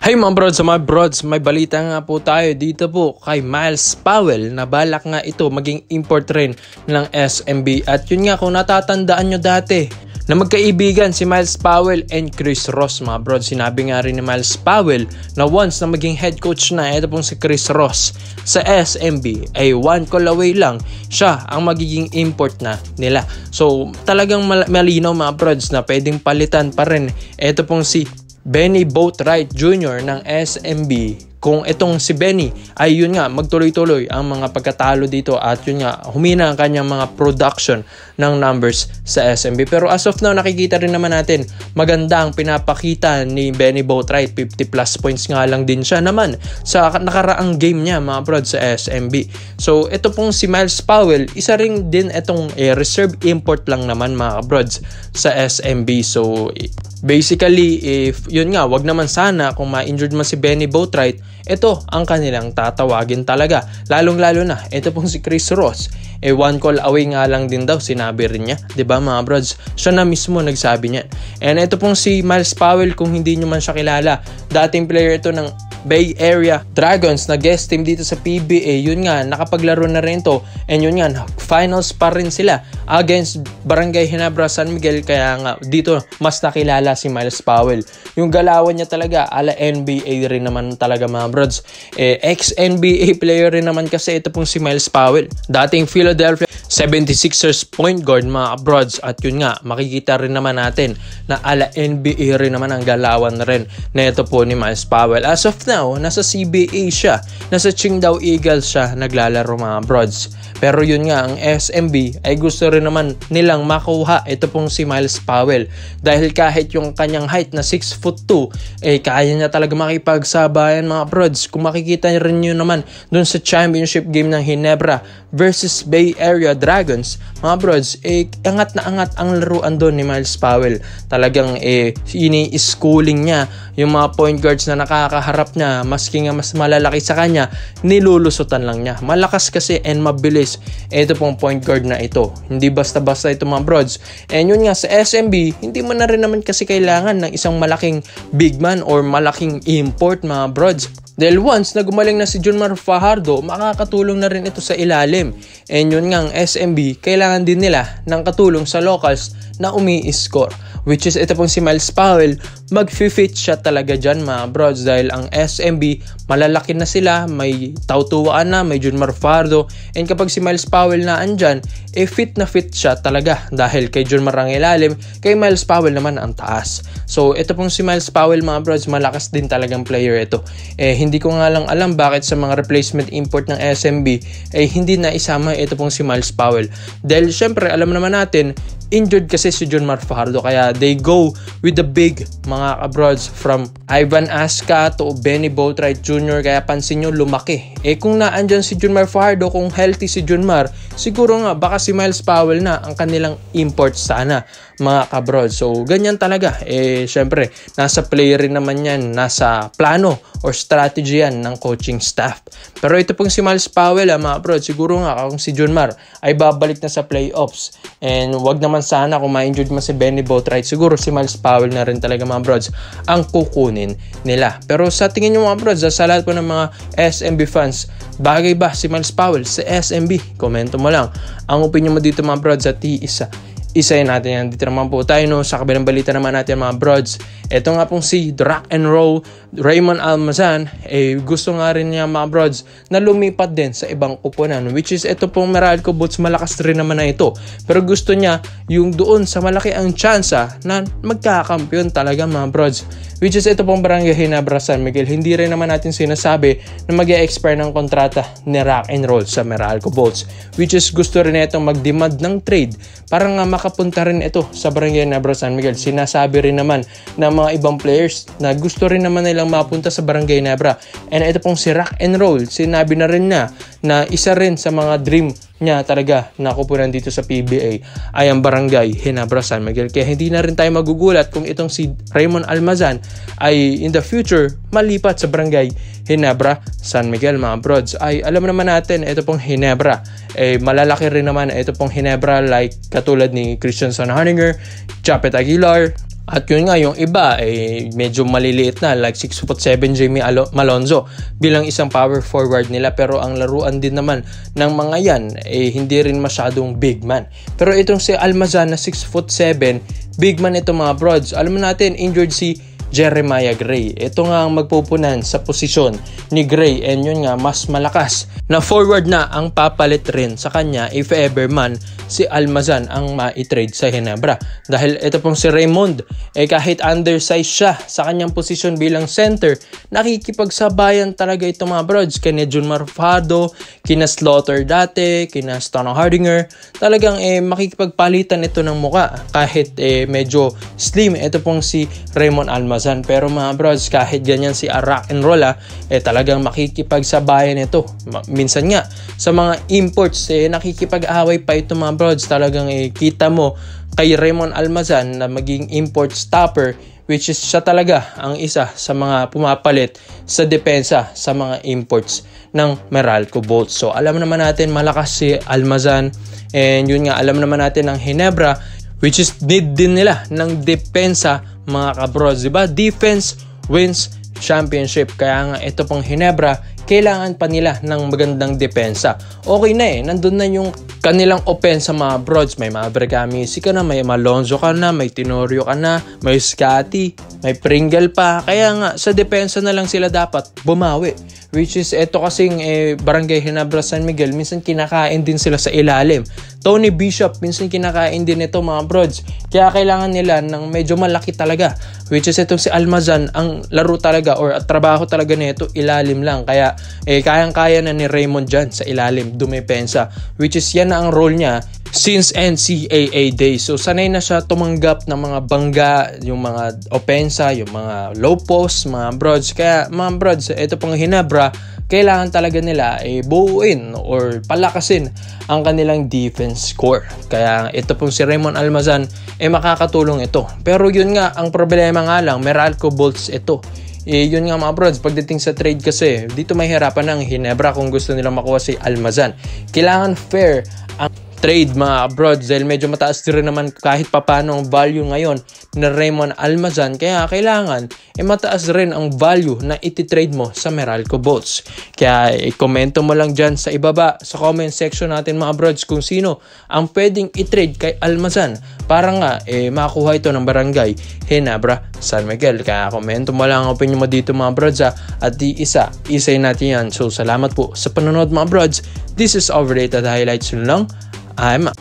Hey mga brods, may balita nga po tayo dito po kay Myles Powell na balak nga ito maging import rin ng SMB. At yun nga, kung natatandaan nyo dati na magkaibigan si Myles Powell and Chris Ross mga brods. Sinabi nga rin ni Myles Powell na once na maging head coach na ito pong si Chris Ross sa SMB ay one call away lang siya ang magiging import na nila. So talagang malinaw mga brods na pwedeng palitan pa rin ito pong si Benny Boatwright Jr. ng SMB kung itong si Benny ay yun nga magtuloy-tuloy ang mga pagkatalo dito at yun nga humina ang kanyang mga production ng numbers sa SMB. Pero as of now nakikita rin naman natin maganda ang pinapakita ni Benny Boatwright. 50 plus points nga lang din siya naman sa nakaraang game niya mga prod sa SMB. So ito pong si Myles Powell, isa rin din itong reserve import lang naman mga brods sa SMB. So basically, if yun nga, wag naman sana kung ma-injured man si Benny Boatwright, ito ang kanilang tatawagin talaga. Lalong-lalo na, ito pong si Chris Ross. One call away nga lang din daw, sinabi rin niya. Diba mga brods? Siya na mismo nagsabi niya. And ito pong si Myles Powell, kung hindi nyo man siya kilala, dating player ito ng Bay Area Dragons na guest team dito sa PBA. Yun nga, nakapaglaro na rin to. And yun nga, finals pa rin sila against Barangay Ginebra San Miguel. Kaya nga, dito mas nakilala si Myles Powell. Yung galawan niya talaga, ala NBA rin naman talaga mga brods. Ex-NBA player rin naman kasi ito pong si Myles Powell. Dating Philadelphia 76ers point guard mga brods. At yun nga, makikita rin naman natin na ala NBA rin naman ang galawan rin na ito po ni Myles Powell. As of now, nasa CBA siya. Nasa Qingdao Eagles siya naglalaro mga brods. Pero yun nga, ang SMB ay gusto rin naman nilang makuha ito pong si Myles Powell. Dahil kahit yung kanyang height na 6'2", kaya niya talaga makipagsabayan mga brods. Kung makikita rin nyo naman dun sa championship game ng Ginebra versus Bay Area Dragons, mga brods, angat na angat ang laruan doon ni Myles Powell. Talagang ini-schooling niya yung mga point guards na nakakaharap niya, maski nga mas malalaki sa kanya, nilulusutan lang niya. Malakas kasi and mabilis ito pong point guard na ito. Hindi basta-basta ito mga brods. And yun nga, sa SMB, hindi mo na rin naman kasi kailangan ng isang malaking big man or malaking import mga brods. Dahil once na gumaling na si Junmar Fajardo, makakatulong na rin ito sa ilalim. And yun nga, ang SMB, kailangan din nila ng katulong sa locals na umi-score. Which is ito pong si Myles Powell, mag-fit siya talaga dyan mga brods. Dahil ang SMB, malalaki na sila, may tautuwaan na, may Junmar Fajardo. And kapag si Myles Powell na andyan, fit na fit siya talaga. Dahil kay Junmar ang ilalim, kay Myles Powell naman ang taas. So ito pong si Myles Powell mga brods, malakas din talagang player ito. Hindi ko nga lang alam bakit sa mga replacement import ng SMB hindi na isama ito pong si Myles Powell. Dahil syempre alam naman natin, injured kasi si Junmar Fajardo, kaya they go with the big mga abroads from Ivan Asca to Benny Boatwright Jr. Kaya pansin nyo, lumaki. Kung naandyan si Junmar Fajardo, kung healthy si Junmar, siguro nga baka si Myles Powell na ang kanilang import sana mga kabroad. So ganyan talaga. Syempre nasa player rin naman yan, nasa plano or strategy yan ng coaching staff. Pero ito pong si Myles Powell mga bro, siguro nga kung si Junmar ay babalik na sa playoffs, and wag naman sana kung ma-injured man si Benny Boatwright, siguro si Myles Powell na rin talaga mga brods ang kukunin nila. Pero sa tingin nyo mga brods, sa lahat po ng mga SMB fans, bagay ba si Myles Powell sa SMB? Komento mo lang ang opinion mo dito mga brods at isayin natin yan. Dito naman po tayo sa kabilang balita naman natin mga brods. Ito nga pong si Rock and Roll Raymond Almazan, gusto nga rin niya mga brods na lumipat din sa ibang kupunan, which is ito pong Meralco Boats, malakas rin naman na ito. Pero gusto niya yung doon sa malaki ang tsansa na magkakampiyon talaga mga brods, which is ito pong Barangay Ginebra San Miguel. Hindi rin naman natin sinasabi na mag-e-expire ng kontrata ni Rock and Roll sa Meralco Boats, which is gusto rin itong mag-demand ng trade para nga makapunta rin ito sa Barangay Ginebra San Miguel. Sinasabi rin naman ng mga ibang players na gusto rin naman nilang mapunta sa Barangay Ginebra. And ito pong si Rock and Roll, sinabi na rin niya na isa rin sa mga dream niya talaga na kupunan dito sa PBA ay ang Barangay Ginebra San Miguel. Kaya hindi na rin tayo magugulat kung itong si Raymond Almazan ay in the future malipat sa Barangay Ginebra San Miguel mga brods. Ay alam naman natin, ito pong Ginebra malalaki rin naman ito pong Ginebra, like katulad ni Christian Sonhaninger, Chapet Aguilar, At yun nga, yung iba medyo maliliit na, like 6'7" Jamie Malonzo bilang isang power forward nila, pero ang laruan din naman ng mga yan hindi rin masyadong big man. Pero itong si Almazan na 6'7", big man ito mga broads. Alam mo natin, injured si Jeremiah Gray. Ito nga ang magpupunan sa posisyon ni Gray, and yun nga, mas malakas na forward na ang papalit rin sa kanya if ever man si Almazan ang ma-trade sa Ginebra. Dahil ito pong si Raymond, kahit undersized siya sa kanyang posisyon bilang center, nakikipagsabayan talaga ito mga broads. Kina Jun Marfado, kina Slaughter dati, kina Stano Hardinger, talagang makikipagpalitan ito ng muka kahit medyo slim. Ito pong si Raymond Almazan. Pero mga broads, kahit ganyan si Rock and Roll, talagang makikipagsabayan ito. Minsan nga sa mga imports nakikipag-away pa ito mga broads. Talagang kita mo kay Raymond Almazan na maging import stopper, which is siya talaga ang isa sa mga pumapalit sa depensa sa mga imports ng Meralco Bolts. So alam naman natin malakas si Almazan, and yun nga, alam naman natin ang Ginebra, which is need din nila ng depensa mga kabrods, diba? Defense wins championship. Kaya nga ito pong Ginebra, kailangan pa nila ng magandang depensa. Okay na nandun na yung kanilang opensa mga broads. May mga Bergamisi ka na, may Malonzo ka na, may Tenorio ka na, may Scotty, may Pringle pa. Kaya nga sa depensa na lang sila dapat bumawi. Which is ito kasing Barangay Ginebra San Miguel, minsan kinakain din sila sa ilalim. Tony Bishop, minsan kinakain din ito mga broads. Kaya kailangan nila ng medyo malaki talaga. Which is itong si Almazan, ang laro talaga or trabaho talaga nito ilalim lang. Kaya kayang-kaya na ni Raymond dyan sa ilalim, dumepensa. Which is yan na ang role niya since NCAA days. So sanay na siya tumanggap ng mga bangga, yung mga opensa, yung mga low post, mga broads. Kaya mga broads, ito pong Ginebra, kailangan talaga nila buuin or palakasin ang kanilang defense core. Kaya ito pong si Raymond Almazan makakatulong ito. Pero yun nga, ang problema nga lang, Meralco Bolts ito. Yun nga mga broads, pagdating sa trade kasi, dito may hirapan ng Ginebra kung gusto nilang makuha si Almazan. Kailangan fair ang trade mga broads, dahil medyo mataas din naman kahit papano ang value ngayon na Raymond Almazan. Kaya kailangan mataas rin ang value na iti-trade mo sa Meralco Bolts. Kaya i-komento mo lang dyan sa ibaba sa comment section natin mga broads kung sino ang pwedeng i-trade kay Almazan para nga makakuha ito ng Barangay Ginebra San Miguel. Kaya komento mo lang ang opinion mo dito mga broads, at isay natin yan. So salamat po sa panonood mga broads. This is Overrated Highlights lang. I'm